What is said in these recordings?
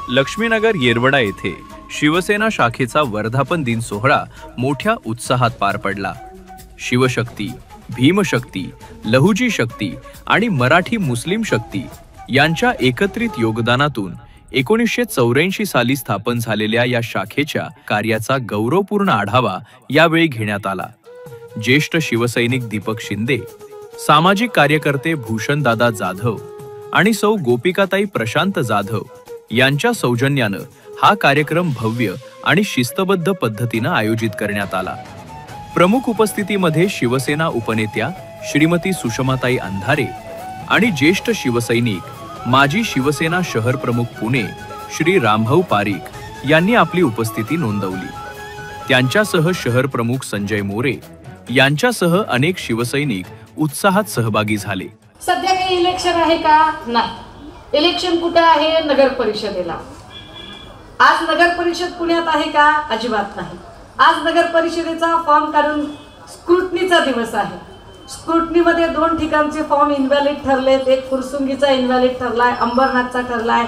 लक्ष्मीनगर येरवडा येथे शिवसेना शाखेचा वर्धापन दिन सोहळा मोठ्या उत्साहात पार पडला। शिवशक्ती, भीमशक्ती, लहुजी शक्ती आणि मराठी मुस्लिम शक्ती यांच्या एकत्रित योगदानातून 1984 साली स्थापन झालेल्या या शाखेच्या कार्याचा गौरवपूर्ण आढावा यावेळी घेण्यात आला। ज्येष्ठ शिवसैनिक दीपक शिंदे, सामाजिक कार्यकर्ते भूषणदादा जाधव आणि सौ गोपिकाताई प्रशांत जाधव यांच्या सौजन्याने हा कार्यक्रम भव्य आणि शिस्तबद्ध पद्धतीने आयोजित करण्यात आला। प्रमुख उपस्थितीमध्ये शिवसेना उपनेत्या श्रीमती सुषमाताई अंधारे आणि ज्येष्ठ शिवसैनिक माजी शिवसेना शहर प्रमुख पुणे श्री रामभाऊ पारीख यांनी आपली उपस्थिती नोंदवली। त्यांच्यासह शहर प्रमुख संजय मोरे यांच्यासह अनेक शिवसैनिक उत्साहात सहभागी झाले। सध्या काही इलेक्शन आहे का? नाही। इलेक्शन कुठे आहे? नगर परिषदेला। आज नगर परिषद पुण्यात आहे का? अजिबात नाही। आज नगर परिषदेचा फॉर्म काढून स्क्रुटनीचा दिवस आहे। स्क्रुटनीमध्ये 2 ठिकाणचे फॉर्म इनव्हॅलिड ठरलेत। एक फुरसुंगीचा इनव्हॅलिड ठरलाय, अंबरनाथचा ठरलाय।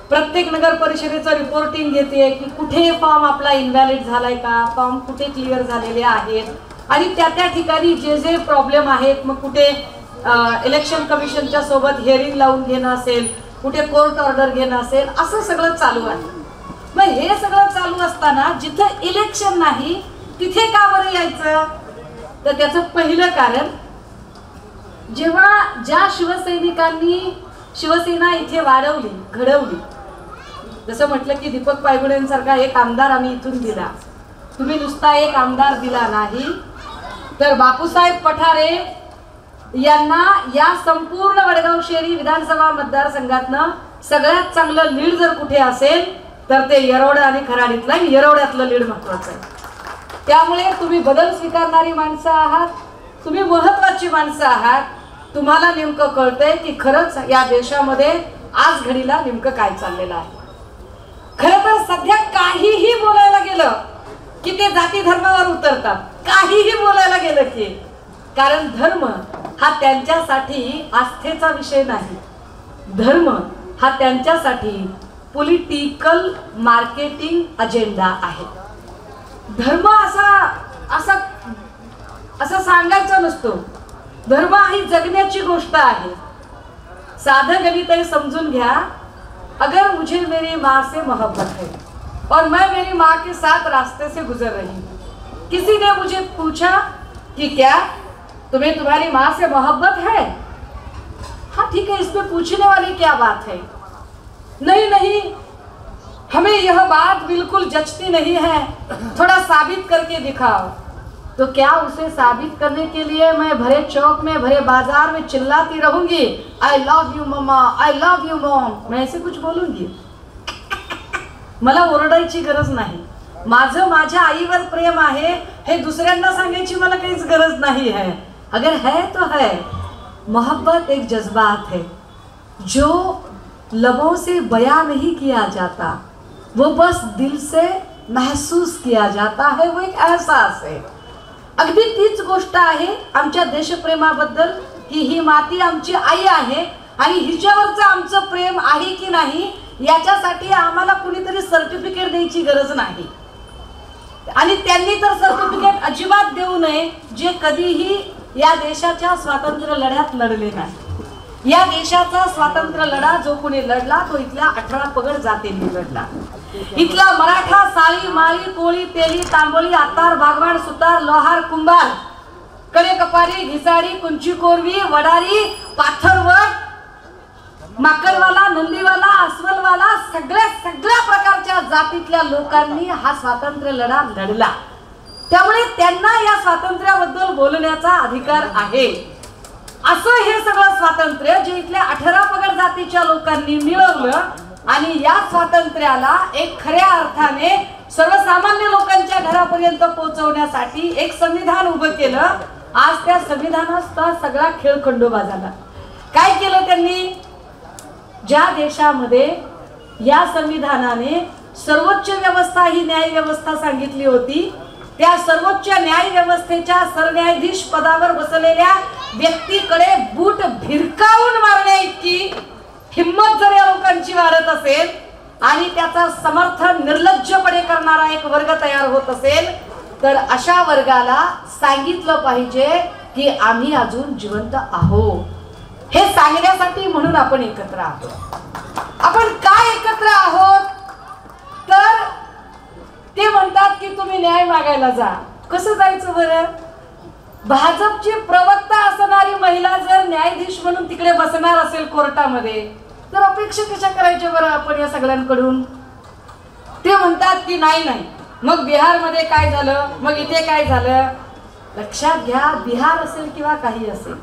प्रत्येक नगर परिषदेचं रिपोर्टिंग घेते की कुठे फॉर्म आपला इनव्हॅलिड झालाय का, फॉर्म कुठे क्लिअर झालेले आहेत आणि त्या ठिकाणी जे प्रॉब्लेम आहेत, मग कुठे इलेक्शन कमिशनच्या सोबत हिअरिंग लावून घेणं असेल, कुठे कोर्ट ऑर्डर घेणं असेल, असं सगळं चालू आहे। मग हे सगळं चालू असताना जिथं इलेक्शन नाही तिथे का बरं यायचं? तर त्याचं पहिलं कारण, जेव्हा ज्या शिवसैनिकांनी शिवसेना इथे वाढवली, घडवली, जसं म्हटलं की दीपक पायगुडेंसारखा एक आमदार आम्ही इथून दिला, तुम्ही नुसता एक आमदार दिला नाही तर बापूसाहेब पठारे यांना या संपूर्ण वडगाव शहरी विधानसभा मतदारसंघातनं सगळ्यात चांगलं लीड जर कुठे असेल तर ते येरवडा आणि खराडीतला येरवड्यातलं लीड महत्वाचं आहे। त्यामुळे तुम्ही बदल स्वीकारणारी माणसं आहात, तुम्ही महत्वाची माणसं आहात। तुम्हाला नेमकं कळतंय की खरंच या देशामध्ये आज घडीला नेमकं काय चाललेलं आहे। खरं तर सध्या काहीही बोलायला गेलं की ते जाती धर्मावर उतरतात, काहीही बोलायला गेलं की, कारण धर्म हा त्यांच्यासाठी आस्थेचा विषय नाही। धर्म हा त्यांच्यासाठी पॉलिटिकल मार्केटिंग अजेंडा आहे। धर्म असा सांगायचा नसतो। धर्म ही जगण्याची गोष्ट आहे। साधं गणित समजून घ्या, अगर मुझे मेरी माँ से मोहब्बत है और मैं मेरी माँ के साथ रास्ते से गुजर रही हूँ, किसी ने मुझे पूछा कि क्या तुम्हें तुम्हारी माँ से मोहब्बत है? हाँ ठीक है, इसमें पूछने वाली क्या बात है? नहीं, हमें यह बात बिल्कुल जचती नहीं है, थोड़ा साबित करके दिखाओ। तो क्या उसे साबित करने के लिए मैं भरे चौक में, भरे बाजार में चिल्लाती रहूंगी आई लव यू मम्मा, आई लव यू मॉम? मैं ऐसे कुछ बोलूंगी? मला ओरडायची गरज नाही। माझं माझ्या आईवर प्रेम आहे हे दुसऱ्यांना सांगायची मला काहीच गरज नाही है। अगर है तो है। मोहब्बत एक जज्बात है जो लबों से बयां नहीं किया जाता, वो बस दिल से महसूस किया जाता है, वो एक एहसास है। अगदी तीच गोष्ट आहे आमच्या देशप्रेमाबद्दल की ही माती आमची आई आहे आणि हिच्यावरचं आमचं प्रेम आहे की नाही याच्यासाठी आम्हाला कुणीतरी सर्टिफिकेट द्यायची गरज नाही। आणि त्यांनी तर सर्टिफिकेट अजिबात देऊ नये जे कधीही या देशाच्या स्वातंत्र्य लढ्यात लढले नाही। या देशाचा स्वातंत्र्य लढा जो कोणी लढला तो इथल्या 18 पगड जातींनी लढला। इथला मराठा साळी, माळी, कोळी, तेली, तांबोळी, आतार, बागवान, सुतार, लोहार, कुंभार, कडेकपारी, घिसाडी, कुंची कोरवी, वडारी, पाथरवट, माकडवाला, नंदीवाला, अस्वलवाला, सगळ्या प्रकारच्या जातीतल्या लोकांनी हा स्वातंत्र्य लढा लढला। त्यामुळे त्यांना या स्वातंत्र्याबद्दल बोलण्याचा अधिकार आहे। असं हे सगळं स्वातंत्र्य जे इथल्या 18 पगड जातीच्या लोकांनी मिळवलं आणि या स्वातंत्र्याला एक खऱ्या अर्थाने सर्वसामान्य लोकांच्या घरापर्यंत पोहोचवण्यासाठी एक संविधान उभं केलं। आज त्या संविधानाचा सगळा खेळ खंडोबा झाला। काय केलं त्यांनी? ज्या देशामध्ये या संविधानाने सर्वोच्च व्यवस्था ही न्याय व्यवस्था सांगितली होती, त्या सर्वोच्च न्याय व्यवस्थेच्या सरन्यायाधीश पदावर बसलेल्या व्यक्तीकडे बूट भिरकावून मारण्या इतकी हिम्मत जर या लोकांची वाढत असेल आणि त्याचा समर्थन निर्लज्जपणे करणारा एक वर्ग तयार होत असेल तर अशा वर्गाला सांगितलं पाहिजे की आम्ही अजून जिवंत आहोत. हे सांगण्यासाठी म्हणून आपण एकत्र आहोत. आपण काय एकत्र आहोत तर ते म्हणतात की तुम्ही न्याय मागायला जा. कसं जायचं बरं? भाजपची प्रवक्ता असणारी महिला जर न्यायाधीश म्हणून तिकडे बसणार असेल कोर्टामध्ये तर अपेक्षा कशा करायच्या बरं आपण या सगळ्यांकडून? ते म्हणतात की नाही नाही, मग बिहारमध्ये काय झालं, मग इथे काय झालं. लक्षात घ्या, बिहार असेल किंवा काही असेल,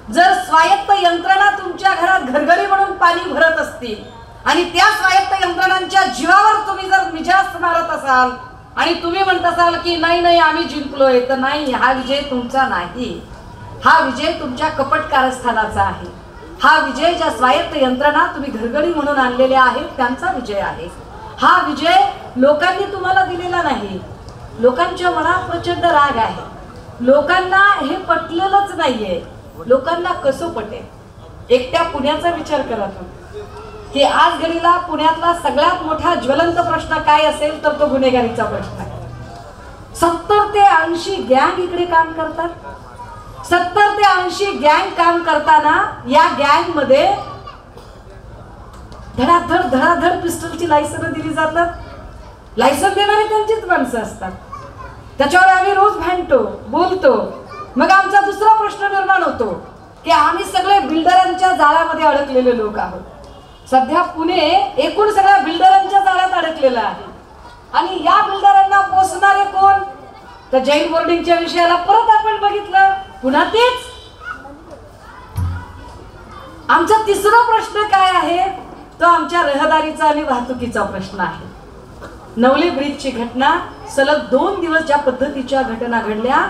जर स्वायत्त यंत्रणा तुमच्या घरात घरघरी म्हणून पाणी भरत असतील आणि त्या स्वायत्त यंत्रणांच्या जीवावर तुम्ही जर मिजाज मारत असाल आणि तुम्ही म्हणत असाल की नाही नाही आम्ही जिंकलोय, तर नाही, हा विजय तुमचा नाही. हा विजय तुमच्या कपट कारस्थानाचा आहे. हा विजय ज्या स्वायत्त यंत्रणा तुम्ही घरघडी म्हणून आणलेल्या आहेत त्यांचा विजय आहे. हा विजय लोकांनी तुम्हाला दिलेला नाही. लोकांच्या मनात प्रचंड राग आहे. लोकांना हे पटलेलंच नाहीये. लोकांना कसं पटेल? एकट्या पुण्याचा विचार करा तुम्ही की आज घडीला पुण्यातला सगळ्यात मोठा ज्वलंत प्रश्न काय असेल तर तो गुन्हेगारीचा प्रश्न आहे. 70 ते 80 गँग इकडे काम करतात. 70 ते 80 गँग काम करताना या गँग मध्ये धडाधड धडाधड पिस्टलची लायसन दिली जातात. लायसन देणारे त्यांचीच माणसं असतात. त्याच्यावर आम्ही रोज भांडतो, बोलतो. मग आमचा दुसरा प्रश्न निर्माण होतो की आम्ही सगळे बिल्डरांच्या जाळ्यामध्ये अडकलेले लोक आहोत. सध्या पुणे एकूण सगळ्या बिल्डरांच्या जाळ्यात अडकलेला आहे. आणि या बिल्डरांना पोसणारे कोण? तर जैन बोर्डिंगच्या विषयाला परत आपण बघितलं, पुन्हा तेच. आमचा तिसरा प्रश्न काय आहे? तो आमच्या रहदारीचा आणि वाहतुकीचा प्रश्न आहे. नवले ब्रिजची घटना, सलग 2 दिवस ज्या पद्धतीच्या घटना घडल्या.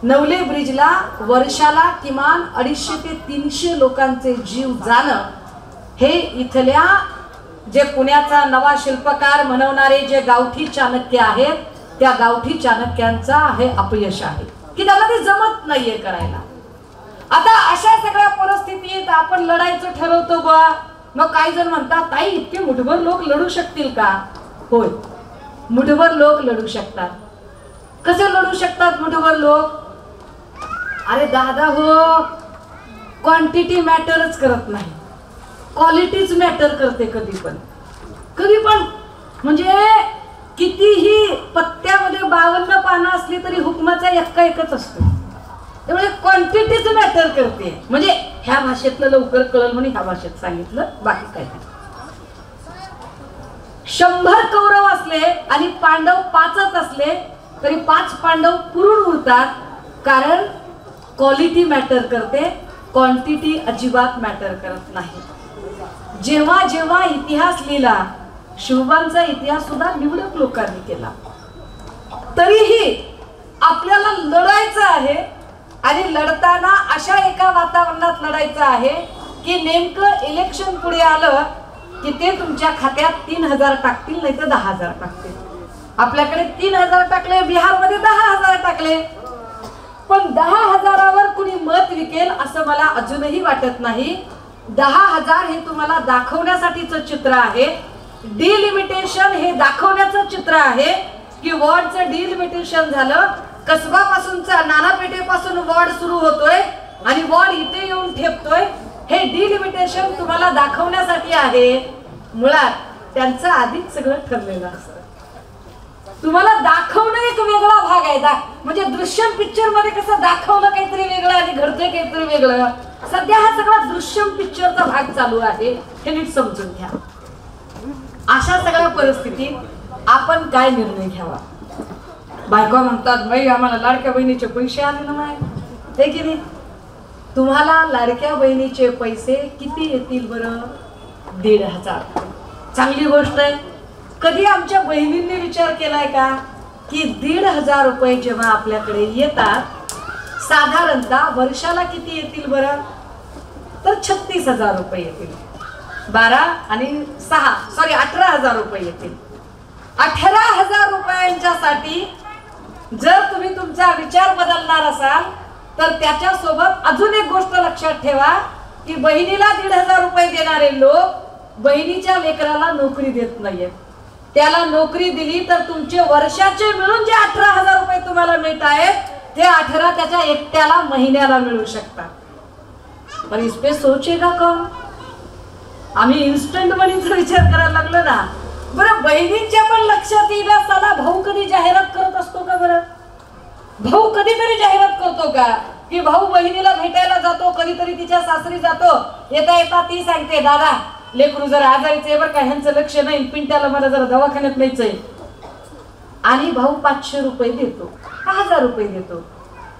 नवले ब्रिजला वर्षाला किमान 250 ते 300 लोकांचे जीव जाणं हे इथल्या जे पुण्याचा नवा शिल्पकार म्हणवणारे जे गावठी चाणक्य आहेत त्या गावठी चाणक्यांचा हे अपयश आहे की त्यांना ते जमत नाहीये करायला. आता अशा सगळ्या परिस्थितीत आपण लढायचं ठरवतो बा. मग काही जण म्हणतात ताई इतके मुठभर लोक लढू शकतील का? होय, मुठभर लोक लढू शकतात. कसे लढू शकतात मुठभर लोक? अरे दादा हो, क्वांटिटी मॅटरच करत नाही, क्वालिटीच मॅटर करते कधी पण. म्हणजे कितीही पत्त्यामध्ये 52 पानं असली तरी हुकमाचा एकच असतो. त्यामुळे क्वांटिटीच मॅटर करते. म्हणजे ह्या भाषेतलं लवकर कळलं म्हणून ह्या भाषेत सांगितलं, बाकी काय नाही. 100 कौरव असले आणि पांडव 5च असले तरी 5 पांडव पुरून उरतात. कारण क्वालिटी मॅटर करते, क्वांटिटी अजिबात मॅटर करत नाही. जेव्हा जेव्हा इतिहास लिहिला, शिवबांचा इतिहास सुद्धा निवडक लोकांनी केला, तरीही आपल्याला लढायचं आहे. आणि लढताना अशा एका वातावरणात लढायचं आहे की नेमकं इलेक्शन पुढे आलं की ते तुमच्या खात्यात 3000 टाकतील, नाही तर 10000 टाकतील. आपल्याकडे 3000 टाकले, बिहारमध्ये 10000 टाकले. पण 10000वर कुणी मत विकेल असं मला अजूनही वाटत नाही. 10000 हे तुम्हाला दाखवण्यासाठीचं चित्र आहे. डिलिमिटेशन हे दाखवण्याचं चित्र आहे की वॉर्डचं डिलिमिटेशन झालं, कसबापासूनचा नानापेठेपासून वॉर्ड सुरू होतोय आणि वॉर्ड इथे येऊन ठेपतोय. हे डिलिमिटेशन तुम्हाला दाखवण्यासाठी आहे. मुळात त्यांचं आधीच सगळं ठरलेलं असतं. तुम्हाला दाखवणं एक वेगळा भाग आहे. म्हणजे दृश्यम पिक्चर मध्ये कसं दाखवलं काहीतरी वेगळं आणि घडतंय काहीतरी वेगळं, सध्या हा सगळा दृश्यम पिक्चरचा भाग चालू आहे. हे नीट समजून घ्या. अशा सगळ्या परिस्थितीत आपण काय निर्णय घ्यावा? बायका म्हणतात बाई आम्हाला लाडक्या बहिणीचे पैसे आले ना माय, हे की नाही? तुम्हाला लाडक्या बहिणीचे पैसे किती येतील बरं? 1500. चांगली गोष्ट आहे. कधी आमच्या बहिणींनी विचार केलाय का की 1500 रुपये जेव्हा आपल्याकडे येतात साधारणतः वर्षाला किती येतील बरं? तर 36000 रुपये येतील. 18,000 रुपये येतील. 18,000 रुपयांच्यासाठी जर तुम्ही तुमचा विचार बदलणार असाल तर त्याच्यासोबत अजून एक गोष्ट लक्षात ठेवा की बहिणीला 1500 रुपये देणारे लोक बहिणीच्या लेकराला नोकरी देत नाहीये, त्याला नोकरी दिली तर तुमचे वर्षाचे मिळून जे 18,000 रुपये तुम्हाला मिळत आहेत ते 18 त्याच्या एकट्याला महिन्याला मिळू शकतात। पण इस पे सोचेगा कौन? आम्ही इन्स्टंट मनीचा विचार करायला लागलो ना। बरं बहिणींच्या पण लक्षात येईल साला भाऊ कधी जाहिरात करत असतो का? बरं भाऊ कधीतरी जाहिरात करतो का की भाऊ बहिणीला भेटायला जातो, कधीतरी तिच्या सासरी जातो, येता येता ती सांगते दादा लेकरू जरा आजारीच आहे बरं का, ह्यांचं लक्ष नाही, पिंट्याला मला जरा दवाखान्यात न्यायचंय, आणि भाऊ 500 रुपये देतो, 1000 रुपये देतो।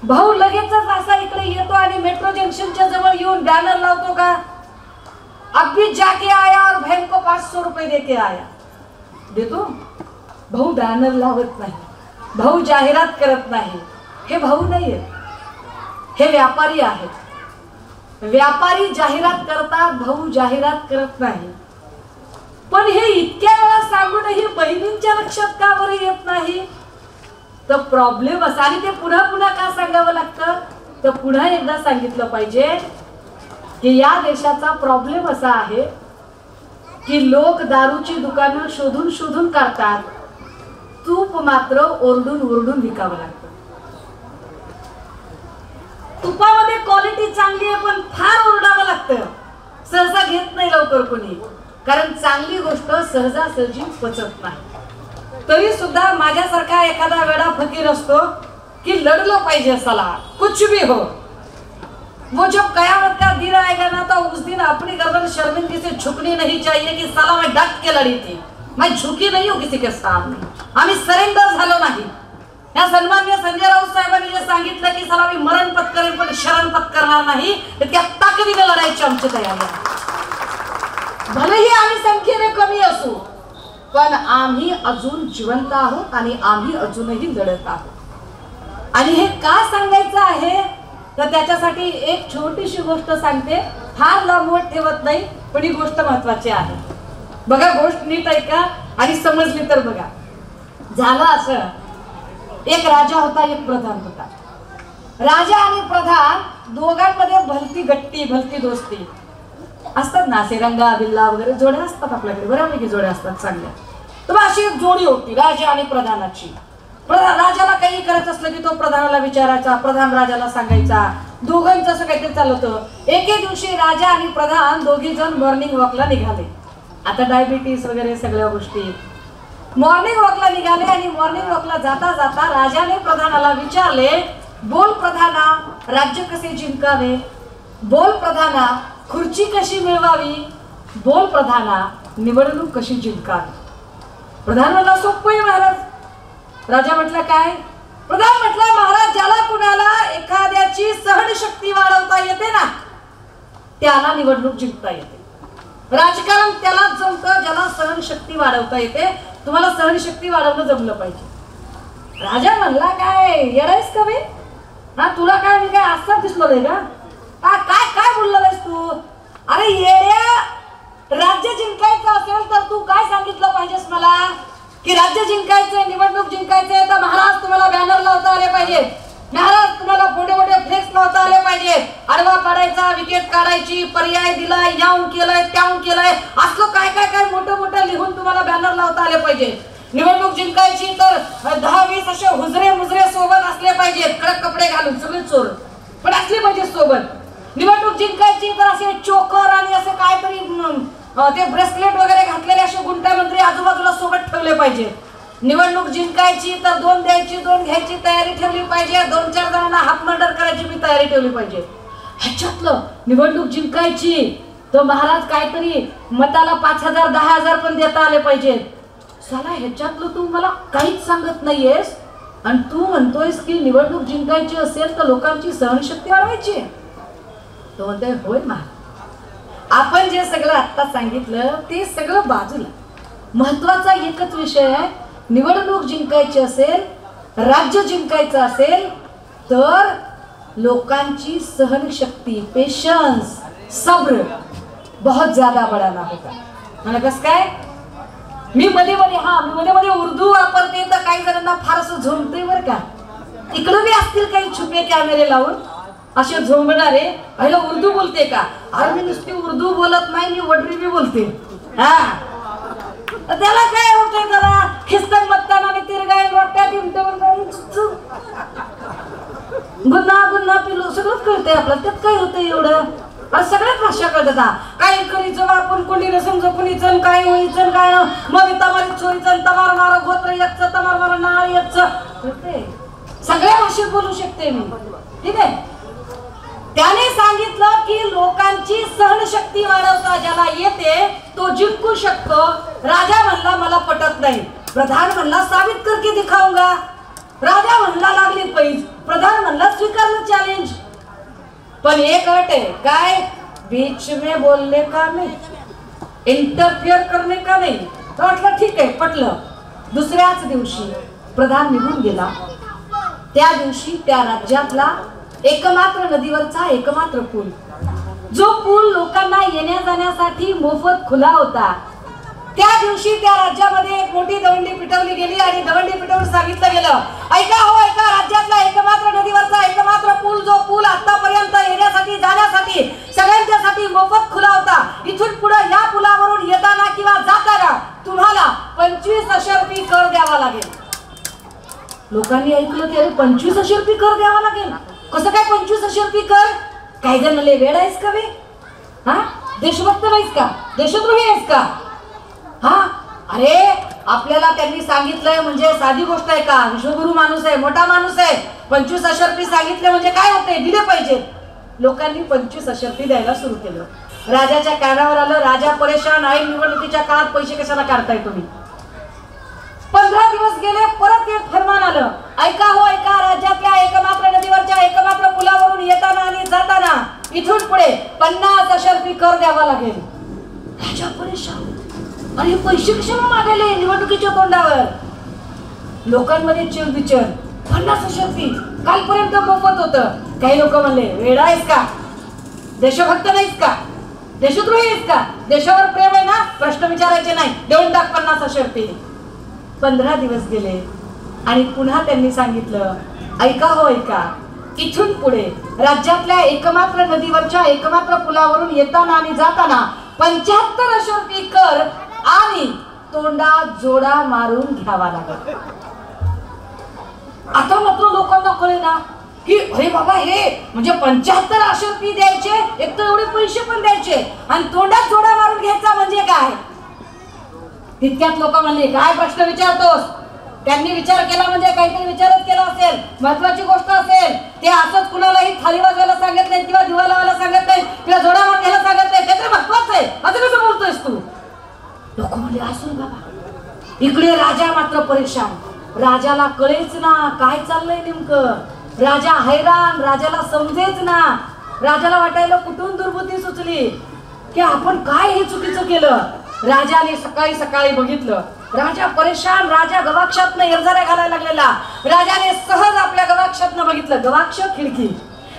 भाऊ लगेचच असा इकडे येतो आणि मेट्रो जंक्शनच्या जवळ येऊन बॅनर लावतो का, अभी जाके आया और बहन को 500 रुपये देके आया, देतो? भाऊ बॅनर लावत नाही, भाऊ जाहिरात करत नाही। हे भाऊ नाहीये, हे व्यापारी आहेत। व्यापारी जाहिरात करतात, भाऊ जाहिरात करत नाही। पण हे इतक्या वेळा सांगूनही बहिणींच्या लक्षात का बरं येत नाही? तर प्रॉब्लेम असा, आणि ते पुन्हा पुन्हा का सांगावं लागतं? तर पुन्हा एकदा सांगितलं पाहिजे की या देशाचा प्रॉब्लेम असा आहे की लोक दारूची दुकानं शोधून शोधून काढतात, तूप मात्र ओरडून ओरडून विकावं लागतं। तुपामध्ये क्वालिटी चांगली आहे पण फार ओरडावं लागतं, सहसा घेत नाही लवकर कोणी, कारण चांगली गोष्ट सहजासहजी पचत नाही। तरी सुद्धा माझ्यासारखा एखादा वेडा फकीर असतो की लढलो पाहिजे साला, कुछ भी हो, वो जब कयामत का दिन आएगा ना तो उस दिन अपनी गर्दन शर्मिंदगी से झुकनी नहीं चाहिए कि साला मैं डट के लड़ी थी, मैं झुकी नहीं हूं किसी के सामने, आम्ही सरेंडर झालो नाही। या सन्माननीय संजय राऊत साहेबांनी जे सांगितलं की साला मी मरण पत्करेन पण शरण पत्करणार नाही, तर त्या ताकदीने लढायची आमची तयारी आहे। भलेही आम्ही संख्येने कमी असू पण आम्ही अजून जिवंत आहोत आणि आम्ही अजूनही लढत आहोत। आणि हे का सांगायचं आहे तर त्याच्यासाठी एक छोटीशी गोष्ट सांगते, फार लांबवत ठेवत नाही पण ही गोष्ट महत्वाची आहे। बघा गोष्ट नीट ऐका आणि समजली तर बघा। झालं असं, एक राजा होता, एक प्रधान होता। राजा आणि प्रधान दोघांमध्ये भलती गट्टी भलती दोस्ती असतात ना, असे रंगा बिल्ला वगैरे जोड्या असतात आपल्याकडे, बऱ्यापैकी जोड्या असतात चांगल्या। तर अशी एक जोडी होती राजा आणि प्रधानाची। राजाला काही करत असलं की तो प्रधानाला विचारायचा, प्रधान राजाला सांगायचा, दोघांचं असं काहीतरी चाललं होतं। एके दिवशी राजा आणि प्रधान दोघी जण मॉर्निंग वॉकला निघाले। आता डायबिटीस वगैरे सगळ्या गोष्टी, मॉर्निंग वॉकला निघाले आणि मॉर्निंग वॉकला जाता जाता राजाने प्रधानाला विचारले, बोल प्रधाना राज्य कसे जिंकावे, बोल प्रधाना खुर्ची कशी मिळवावी, बोल प्रधाना निवडणूक कशी जिंकावी। प्रधान म्हणला सोपं आहे महाराज। राजा म्हटलं काय? प्रधान म्हटलं महाराज ज्याला कुणाला एखाद्याची सहनशक्ती वाढवता येते ना त्याला निवडणूक जिंकता येते। राजकारण त्याला जमतं ज्याला सहनशक्ती वाढवता येते। तुम्हाला सहनशक्ती वाढवणं जमलं पाहिजे। राजा म्हणला काय येडायस का बे? हा तुला काय मी काय असं दिसलो नाही का? काय काय बोललास तू? अरे येड्या, राज्य जिंकायचं असेल तर तू काय सांगितलं पाहिजेस मला की राज्य जिंकायचंय, निवडणूक जिंकायचंय तर महाराज तुम्हाला बॅनर लावता आले पाहिजे, महाराज तुम्हाला मोठे मोठे फ्लेक्स लावता आले पाहिजे, आडवा पाडायचा, विकेट काढायची, पर्याय दिलाय, याऊन केलंय, त्याऊन केलंय, असलं काय काय काय मोठं मोठं लिहून तुम्हाला बॅनर लावता आले पाहिजे। निवडणूक जिंकायची तर 10-20 असे हुजरे मुजरे सोबत असले पाहिजेत, कडक कपडे घालून, सगळे चोर पण असले पाहिजे सोबत। निवडणूक जिंकायची तर असे चोकर आणि असे काहीतरी ते ब्रेसलेट वगैरे घातलेले असे गुंटा मंत्री आजूबाजूला सोबत ठेवले पाहिजे। निवडणूक जिंकायची तर 2 द्यायची 2 घ्यायची तयारी ठेवली पाहिजे, 2-4 जणांना हाफ मर्डर करायची मी तयारी ठेवली पाहिजे। ह्याच्यातलं निवडणूक जिंकायची तर महाराज काहीतरी मताला 5000 10,000 पण देता आले पाहिजेत। साला ह्याच्यातलं तू मला काहीच सांगत नाहीयेस आणि तू म्हणतोयस की निवडणूक जिंकायची असेल तर लोकांची सहनशक्ती वाढवायची। तो म्हणतोय होय महाराज, आपण जे सगळं आता सांगितलं ते सगळं बाजूला, महत्वाचा एकच विषय आहे, निवडणूक जिंकायची असेल, राज्य जिंकायचं असेल तर लोकांची सहनशक्ती, पेशन्स, सब्र बहुत ज्यादा बढ़ाना होगा। मला कसं काय, मी मध्ये मध्ये उर्दू वापरते तर काही जणांना फारसं झोंबते बरं का। इकडं बी असतील काही छुपे कॅमेरे लावून असे झोंबणारे, पहिला उर्दू बोलते का? अरे मी नुसती उर्दू बोलत नाही, मी वडरी बी बोलते। त्याला काय होतंय, त्याला खिस्तक मतदानाने तिरगाय रोट्या गुन्हा गुन्हा पिलो सगळंच कळतंय आपल्याला. त्यात काय होतंय एवढं? सगळ्याच भाषा कळतात. काही करीचं आपण कोणीने समजा कुणीचं काय होईचं काय मग तमारी चोरीचं तमार मारा गोत्र याचं तमार मारा नाळ याचं सगळ्या भाषेत बोलू शकते मी. ठीक आहे. त्याने सांगितलं की लोकांची सहनशक्ती वाढवता ज्याला येते तो जिंकू शकतो. राजा म्हणला मला पटत नाही. प्रधान म्हणला साबित करके दिखाऊंगा. राजा म्हणला लागली पैज. प्रधान म्हणला स्वीकारलं चॅलेंज. पण एक अट आहे, काय? बीच में बोलने का नहीं, इंटरफियर करने का नहीं. तो म्हटलं ठीक आहे, पटलं. दुसऱ्याच दिवशी प्रधान निघून गेला. त्या दिवशी त्या राज्यातला एकमात्र नदीवरचा एकमात्र पूल, जो पूल लोकांना येण्या जाण्यासाठी मोफत खुला होता, त्या दिवशी त्या राज्यामध्ये एक मोठी दवंडी पिटवली गेली आणि दवंडी पिटवून सांगितलं गेलं, ऐका हो ऐका, राज्यातला एकमात्र नदीवरचा एकमात्र पूल, जो पूल आतापर्यंत येण्यासाठी जाण्यासाठी सगळ्यांच्यासाठी मोफत खुला होता, इथून पुढे या पुलावरून येताना किंवा जाताना तुम्हाला 25 रुपये कर द्यावा लागेल. लोकांनी ऐकलं की अरे 25 रुपये कर द्यावा लागेल. कसं काय 25 रुपये कर? काय जण लय वेळ आहेस का बे? हा, देशभक्त नाहीस का? देशद्रोही आहेस का? हा, अरे आपल्याला त्यांनी सांगितलंय म्हणजे साधी गोष्ट आहे का? विश्वगुरु माणूस आहे, मोठा माणूस आहे. 25 रुपये सांगितले म्हणजे काय होते? दिले पाहिजे. लोकांनी 25 रुपये द्यायला सुरू केलं. राजाच्या कानावर आलं. राजा परेशान. ऐन निवडणुकीच्या काळात पैसे कशाला काढताय तुम्ही? 15 दिवस गेले. परत एक फरमान आलं, ऐका हो ऐका, राज्यातल्या एकमात्र नदीवरच्या एकमात्र पुलावरून येताना आणि जाताना इथून पुढे 50 रुपये कर द्यावा लागेल. राजा परेशान. आणि पैसे कशाला मागायले निवडणुकीच्या तोंडावर? लोकांमध्ये चिलबिचल. 50 रुपये कालपर्यंत मोफत होतं. काही लोक म्हणले वेडा आहेस का? देशभक्त नाहीस का? देशद्रोही आहेस का? देशावर प्रेम आहे ना? प्रश्न विचारायचे नाही, देऊन टाक 50 रुपये. 15 दिवस गेले आणि पुन्हा त्यांनी सांगितलं, ऐका हो ऐका, इथून पुढे राज्यातल्या एकमात्र नदीवरच्या एकमात्र पुलावरून येताना आणि जाताना 75 रुपये कर आणि तोंडात जोडा मारून घ्यावा लागेल. आता मात्र लोकांना कळेना की अरे बाबा, हे म्हणजे 75 रुपये द्यायचे, एक तर एवढे पैसे पण द्यायचे आणि तोंडात जोडा मारून घ्यायचा म्हणजे काय? तितक्यात लोक म्हणले, काय प्रश्न विचारतोस? त्यांनी विचार केला म्हणजे काहीतरी विचारच केला असेल, महत्वाची गोष्ट असेल. ते असंच कुणालाही थाली वाजवायला सांगत नाही किंवा दिवा लावायला सांगत नाही किंवा जोडा मारून घ्यायला सांगत नाही. ते तर महत्वाचं आहे. असं कसं बोलतोयस तू? लोक म्हणले असू बाबा. इकडे राजा मात्र परेशान. राजाला कळेच ना काय चाललंय नेमकं. राजा हैराण. राजाला समजेच ना. राजाला वाटायला कुठून दुर्बुद्धी सुचली की आपण काय हे चुकीचं केलं. राजाने सकाळी सकाळी बघितलं. राजा परेशान. राजा गवाक्षातनं एरझाऱ्या घालायला लागलेला. राजाने सहज आपल्या गवाक्षातनं बघितलं. गवाक्ष खिडकी.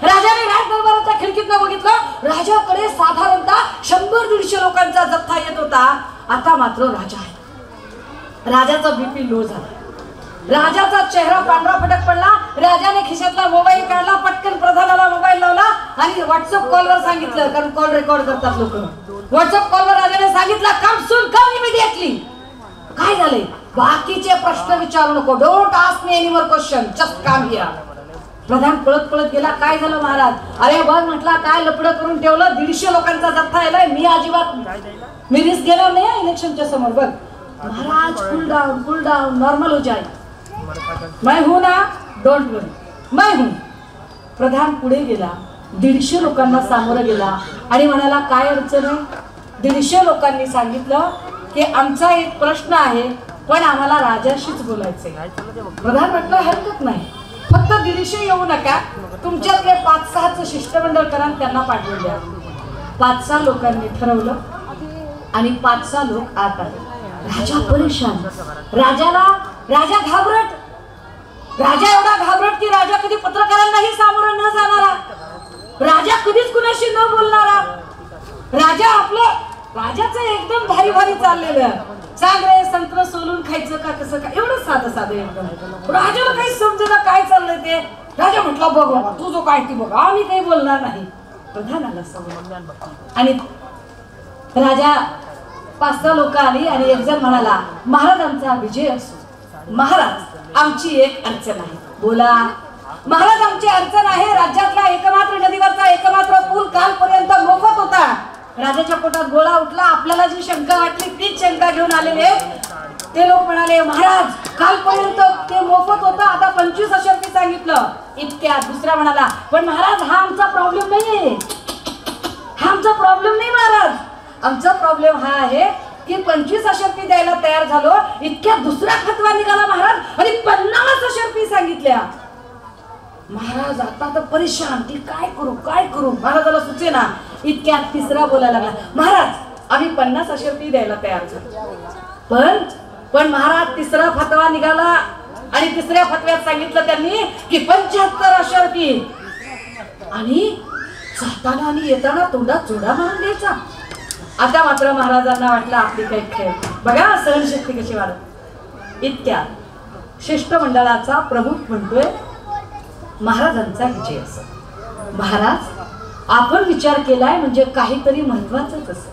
राजाने राजदरबाराच्या खिडकीतनं बघितलं. राजाकडे साधारणतः 100-150 लोकांचा जथ्था येत होता. आता मात्र राजा आहे. राजाचा बीपी लो झाला. राजाचा चेहरा पांढरा फटक पडला. राजाने खिशातला मोबाईल काढला. पटकन प्रधानाला मोबाईल लावला आणि व्हॉट्सअप कॉलवर सांगितलं, कारण कॉल रेकॉर्ड करतात लोक. व्हॉट्सअप कॉलवर राजाने सांगितलं, कम सून कम इमिडिएटली. काय झाले? बाकीचे प्रश्न विचारू नको. Don't ask me any more question, just come here. प्रधान पळत पळत गेला. काय झालं महाराज? अरे बघ म्हटला, काय लपडं करून ठेवलं. 150 लोकांचा जथ्था आलाय. मी अजिबात मी रिस्क घेणार नाही इलेक्शनच्या समोर. बघ महाराज, कूल डाउन, नॉर्मल हो जाए. मैं हूं ना, डोंट वरी, मैं हूं. प्रधान पुढे गेला. 150 लोकांना सामोरं गेला आणि म्हणाला, काय अडचण आहे? 150 लोकांनी सांगितलं की आमचा एक प्रश्न आहे, पण आम्हाला राजाशीच बोलायचंय. प्रधान म्हटलं हरकत नाही, फक्त 150 येऊ नका, तुमच्यातले 5-6चं शिष्टमंडळ करा, त्यांना पाठवून द्या. 5-6 लोकांनी ठरवलं आणि 5-6 लोक आत आले. राजा परेशान. राजा घाबरट. राजा एवढा घाबरट की राजा कधी पत्रकारांनाही सामोरं न जाणारा. राजा कधीच कुणाशी न बोलणारा. राजाचं एकदम भारी भारी चाललेलं. सांग रे, संत्र सोलून खायचं का कसं का, एवढं साधं एकदम. राजाला काही समजेना काय चाललंय ते. राजा म्हटलं, बघ तू जो काय ती बघ, आम्ही काही बोलणार नाही. प्रधानाला समजलं आणि राजा 5-6 लोक आली आणि एक जण म्हणाला, महाराजांचा विजय असो. महाराज, आमची एक अडचण आहे. बोला. महाराज, आमची अडचण आहे. राज्यातला एकमात्र नदीवरचा एकमात्र पूल कालपर्यंत मोफत होता. राजाच्या पोटात गोळा उठला. आपल्याला जी शंका वाटली तीच शंका घेऊन आलेले ते लोक म्हणाले, महाराज, कालपर्यंत ते मोफत होतं, आता 25 अशर्फी सांगितलं. इतक्यात दुसरा म्हणाला, पण महाराज, हा आमचा प्रॉब्लेम नाहीये. हा आमचा प्रॉब्लेम नाही महाराज. आमचा प्रॉब्लेम हा आहे की 25 अशर्फी द्यायला तयार झालो, इतक्यात दुसरा फतवा निघाला महाराज आणि 50 अशर्फी सांगितल्या. महाराज आता तर परेशान की काय करू काय करू. महाराजाला सुचेना. इतक्यात तिसरा बोलायला लागला, महाराज, आम्ही 50 अशर्फी द्यायला तयार झालो. पण महाराज, तिसरा फतवा निघाला आणि तिसऱ्या फतव्यात सांगितलं त्यांनी की 75 अशर्फी आणि जाताना आणि येताना तोंडात जोडा मारून द्यायचा. आता मात्र महाराजांना वाटलं आपली काही खेळ. बघा सहनशक्ती कशी वाढत. इतक्यात शिष्टमंडळाचा प्रमुख म्हणतोय, महाराजांचा विजय असो. महाराज, आपण विचार केलाय म्हणजे काहीतरी महत्वाचंच असं.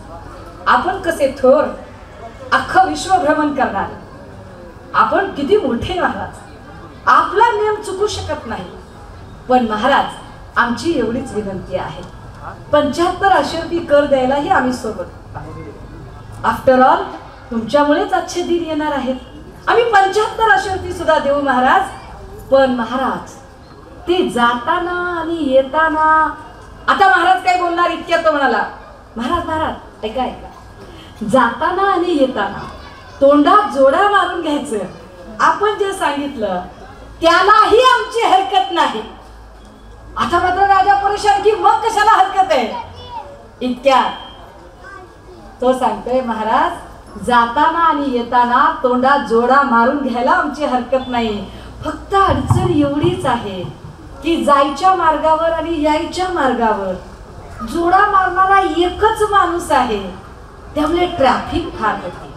आपण कसे थोर, अख्खं विश्व भ्रमण करणार. आपण किती मोठे महाराज, आपला नियम चुकू शकत नाही. पण महाराज, आमची एवढीच विनंती आहे, 75 अशर्फी कर द्यायलाही आम्ही सोबत. आफ्टर ऑल तुमच्यामुळेच आजचे दिन येणार आहेत. आम्ही 75 अशर्फी सुद्धा देऊ महाराज. पण महाराज, ते जाताना आणि येताना. आता महाराज काय बोलणार. इतक्यात तो म्हणाला, महाराज, ऐका ऐका, जाताना आणि येताना तोंडात जोडा मारून घ्यायचं. आपण जे सांगितलं त्यालाही आमची हरकत नाही. आता मात्र राजा परेशान की मग कशाला हरकत आहे. इतक्यात तो सांगतोय, महाराज, जाताना आणि येताना तोंडात जोडा मारून घ्यायला आमची हरकत नाही. फक्त अडचण एवढीच आहे की जायच्या मार्गावर आणि यायच्या मार्गावर जोडा मारणारा एकच माणूस आहे, त्यामुळे ट्रॅफिक फार होते.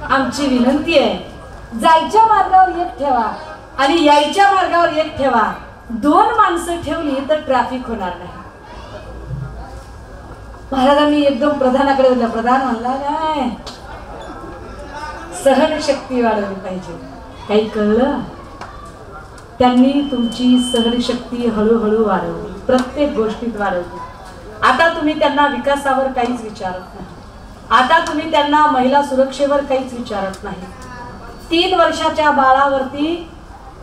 आमची विनंती आहे, जायच्या मार्गावर एक ठेवा आणि यायच्या मार्गावर एक ठेवा. 2 माणसं ठेवली तर ट्रॅफिक होणार नाही. महाराजांनी एकदम प्रधानाकडे बोलला. प्रधान म्हणला, नाही, सहनशक्ती वाढवली पाहिजे. काही कळलं. त्यांनी तुमची सहनशक्ती हळूहळू वाढवली, प्रत्येक गोष्टीत वाढवली. आता तुम्ही त्यांना विकासावर काहीच विचारत नाही. आता तुम्ही त्यांना महिला सुरक्षेवर काहीच विचारत नाही. 3 वर्षाच्या बाळावरती,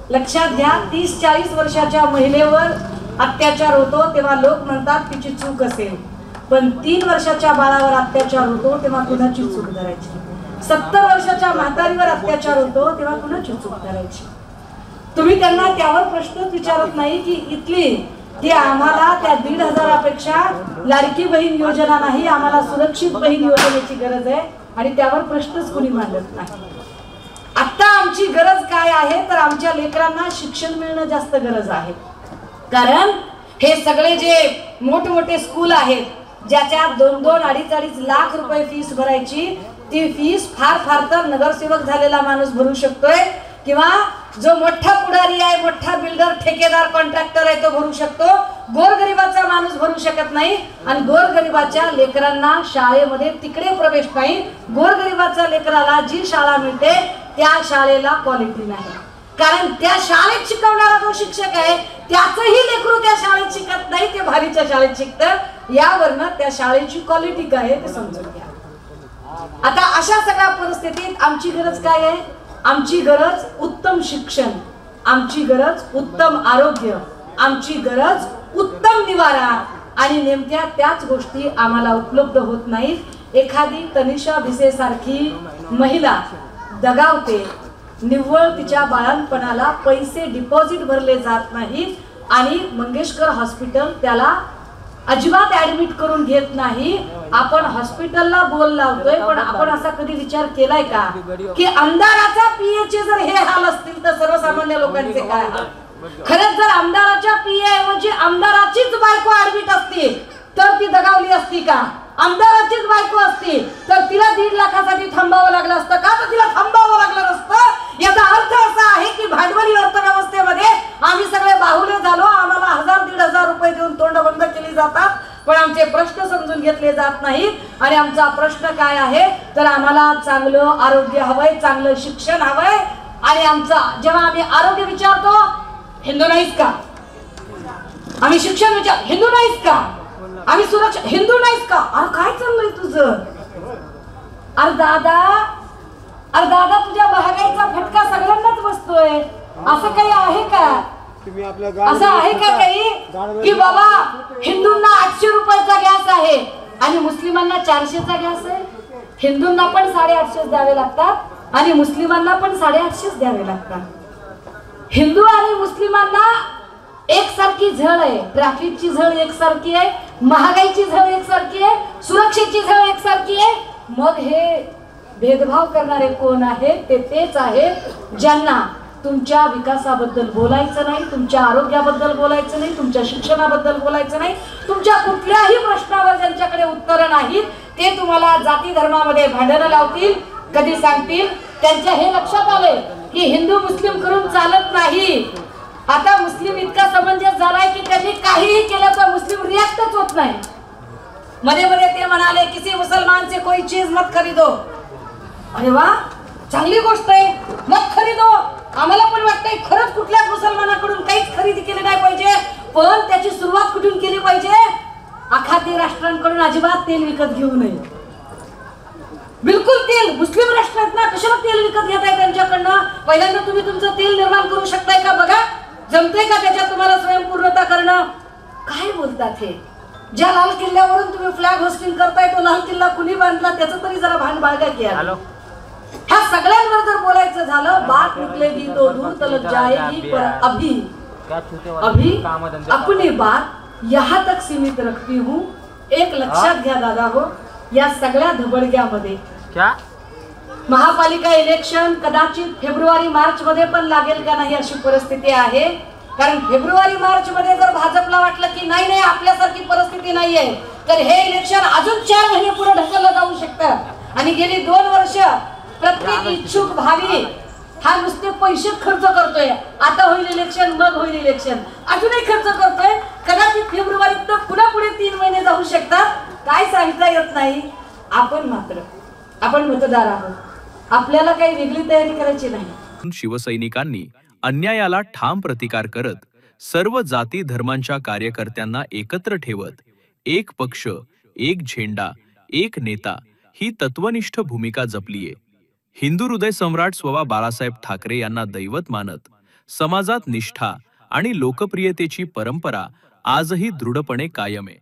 लक्षात घ्या, 30-40 वर्षाच्या महिलेवर अत्याचार होतो तेव्हा लोक म्हणतात तिची चूक असेल. पण 3 वर्षाच्या बाळावर अत्याचार होतो तेव्हा कुणाची चूक धरायची. 70 वर्षाच्या म्हातारीवर अत्याचार होतो तेव्हा कुणाची चूक धरायची. तुम्ही त्यांना त्यावर प्रश्नच विचारत नाही की इथली की आम्हाला त्या 1,500पेक्षा लाडकी बहीण योजना नाही, आम्हाला सुरक्षित बहीण योजनेची गरज आहे आणि त्यावर प्रश्नच कुणी मांडत नाही. आता आमची गरज काय आहे तर आमच्या लेकरांना शिक्षण मिळणं जास्त गरज आहे. कारण हे सगळे जे मोठमोठे स्कूल आहेत ज्याच्यात 2-2, 2.5 लाख रुपये फीस भरायची, ती फीस फार तर नगरसेवक झालेला माणूस भरू शकतोय किंवा जो मोठा पुढारी आहे, मोठा बिल्डर, ठेकेदार, कॉन्ट्रॅक्टर आहे तो भरू शकतो. गोरगरिबाचा माणूस भरू शकत नाही. आणि गोरगरिबाच्या लेकरांना शाळेमध्ये तिकडे प्रवेश नाही. गोरगरिबाच्या लेकराला जी शाळा मिळते त्या शाळेला क्वालिटी नाही. कारण त्या शाळेत शिकवणारा जो शिक्षक आहे त्याचंही लेकरू त्या शाळेत शिकत नाही, ते भारीच्या शाळेत शिकतं. यावरनं त्या शाळेची क्वालिटी काय आहे ते समजून घ्या. आता अशा सगळ्या परिस्थितीत आमची गरज काय आहे. आमची गरज उत्तम शिक्षण, आमची गरज उत्तम आरोग्य, आमची गरज उत्तम निवारा. आणि नेमक्या त्याच गोष्टी आम्हाला उपलब्ध होत नाहीत. एखादी तनिषा भिसे सारखी महिला दगावते, निव्वळ तिच्या बाळंतपणाला पैसे डिपॉझिट भरले जात नाहीत आणि मंगेशकर हॉस्पिटल त्याला अजिबात ऍडमिट करून घेत नाही. आपण हॉस्पिटलला बोल लावतोय, पण आपण असा कधी विचार केलाय का की आमदाराचा पीएचे जर हे हाल असतील तर सर्वसामान्य लोकांचे काय हाल. खरंच जर आमदाराच्या पीए ऐवजी आमदाराचीच बायको ऍडमिट असती तर ती दगावली असती का. आमदाराचीच बायको असती तर तिला 1.5 लाखासाठी थांबावं लागलं असतं का, तर तिला थांबावं लागलं नसतं. याचा अर्थ असा आहे की भांडवली अर्थव्यवस्थेमध्ये आम्ही सगळे बाहुले झालो. आम्हाला 1,000-1,500 रुपये देऊन तोंड बंद केली जातात, पण आमचे प्रश्न समजून घेतले जात नाहीत. आणि आमचा प्रश्न काय आहे तर आम्हाला चांगलं आरोग्य हवंय, चांगलं शिक्षण हवंय. आणि आमचा जेव्हा आम्ही आरोग्य विचारतो, हिंदू नाहीस का? आम्ही शिक्षण विचार, हिंदू नाहीस का? आम्ही सुरक्षा, हिंदू नाहीस का? अरे काय चाललंय तुझं? अरे दादा तुझ्या महागाईचा फटका सगळ्यांनाच बसतोय. असं काही आहे का? असं आहे का काही की बाबा हिंदूंना 800 रुपयाचा गॅस आहे आणि मुस्लिमांना 400चा गॅस आहे? हिंदूंना पण 850 द्यावे लागतात आणि मुस्लिमांना पण 850 द्यावे लागतात. हिंदू आणि मुस्लिमांना एकसारखी झळ आहे. ट्रॅफिकची झळ एकसारखी आहे, महागाईची झळ एकसारखी आहे, सुरक्षेची झळ एकसारखी आहे. मग हे भेदभाव करणारे कोण आहेत? तेच आहेत ज्यांना तुमच्या विकासाबद्दल बोलायचं नाही, तुमच्या आरोग्याबद्दल बोलायचं नाही, तुमच्या शिक्षणाबद्दल बोलायचं नाही, तुमच्या कुठल्याही प्रश्नावर ज्यांच्याकडे उत्तरं नाहीत. ते तुम्हाला जाती धर्मामध्ये भांडणं लावतील, कधी सांगतील. त्यांच्या हे लक्षात आलंय की हिंदू मुस्लिम करून चालत नाही. आता मुस्लिम इतका समंजस झालाय की त्यांनी काहीही केलं तर मुस्लिम रिॲक्टच होत नाही. मध्ये मध्ये ते म्हणाले किसी मुसलमान से कोई चीज मत खरीदो. अरे वा, चांगली गोष्ट आहे, मत खरीदो. आम्हाला पण वाटतंय खरंच कुठल्याच मुसलमानाकडून काहीच खरेदी केली नाही पाहिजे, पण त्याची सुरुवात कुठून केली पाहिजे? आखाती राष्ट्रांकडून अजिबात तेल विकत घेऊ नये. बिलकुल तेल, मुस्लिम राष्ट्र आहेत ना, कशाला तेल विकत घेताय त्यांच्याकडनं? पहिल्यांदा तुम्ही तुमचं तेल निर्माण करू शकताय का बघा. जमतंय का त्याच्यात तुम्हाला स्वयंपूर्णता करणं? काय बोलतात हे? ज्या लाल किल्ल्यावरून तुम्ही फ्लॅग होस्टिंग करताय, तो लाल किल्ला कुणी बांधला त्याचं तरी जरा भान बाळगा की. ह्या सगळ्यांवर जर बोलायचं झालं, बात निकलेगी तो दूर तलक जाएगी, पर अभी अपनी बात यहाँ तक सीमित रखती हूँ. एक लक्षात घ्या दादा हो, या सगळ्या धबडग्यामध्ये महापालिका इलेक्शन कदाचित फेब्रुवारी मार्च मध्ये पण लागेल का नाही अशी परिस्थिती आहे. कारण फेब्रुवारी मार्च मध्ये जर भाजपला वाटलं की नाही आपल्यासारखी परिस्थिती नाहीये, तर हे इलेक्शन अजून 4 महिने पुढे ढकललं जाऊ शकतं. आणि गेली 2 वर्ष प्रत्येक इच्छुक भावी हा नुसते पैसे खर्च करतोय. आता होईल इलेक्शन, मग होईल इलेक्शन, अजूनही खर्च करतोय. कदाचित फेब्रुवारीत तर पुन्हा पुढे 3 महिने जाऊ शकतात, काय सांगता येत नाही. आपण मतदार आहोत, आपल्याला काही वेगळी तयारी करायची नाही. शिवसैनिकांनी अन्यायाला ठाम प्रतिकार करत सर्व जाती धर्मांच्या कार्यकर्त्यांना एकत्र ठेवत एक पक्ष, एक झेंडा, एक नेता ही तत्वनिष्ठ भूमिका जपलीये. हिंदू हृदय सम्राट स्ववा बाळासाहेब ठाकरे यांना दैवत मानत समाजात निष्ठा आणि लोकप्रियतेची परंपरा आजही दृढपणे कायम आहे.